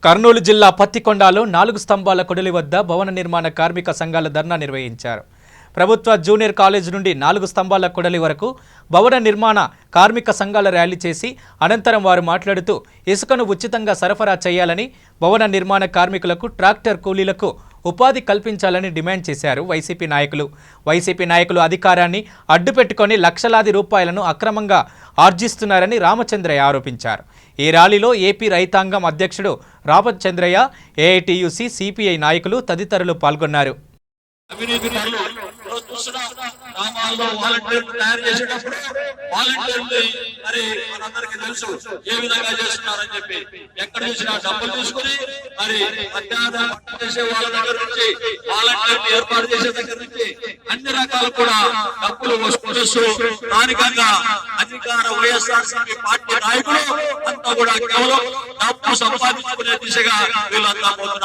కర్నూలు జిల్లా పత్తికొండలో 4 స్తంభాల కొడలి వద్ద భవన నిర్మాణ కార్మిక సంఘాల ధర్నా నిర్వహించారు. ప్రభుత్వ జూనియర్ కాలేజ్ నుండి 4 స్తంభాల కొడలి వరకు భవన నిర్మాణ కార్మిక సంఘాల ర్యాలీ చేసి అనంతరం వారు మాట్లాడుతూ ఇసుకను ఉచితంగా సరఫరా చేయాలని, భవన నిర్మాణ కార్మికులకు ట్రాక్టర్ కూలీలకు ఉపాధి కల్పించాలని డిమాండ్ చేశారు. వైసీపీ నాయకులు అధికారాన్ని అడ్డుపెట్టుకొని లక్షలాది రూపాయలను అక్రమంగా ఆర్జిస్తున్నారని రామచంద్రయ్య ఆరోపించారు. ఈ ర్యాలీలో ఏపీ రైతాంగం అధ్యక్షుడు రామచంద్రయ్య, ఏఐటీయూసీ, సిపిఐ నాయకులు తదితరులు పాల్గొన్నారు. గ్రామాల్లో వాలంటీర్లు తయారు చేసేటప్పుడు వాలంటీర్లు మరి మనందరికీ తెలుసు ఏ విధంగా చేస్తున్నారని చెప్పి, ఎక్కడ చూసినా డబ్బులు తీసుకుని మరి మధ్యాహ్నం చేసే వాళ్ళ దగ్గర నుంచి వాలంటీర్లు ఏర్పాటు చేసే దగ్గర నుంచి అన్ని రకాలు కూడా డబ్బులు వసూలు స్థానికంగా అధికార వైఎస్ఆర్సీపీ పార్టీ నాయకులు అంతా కూడా కేవలం డబ్బు సంపాదించుకునే దిశగా వీళ్ళంతా పోతున్నారు.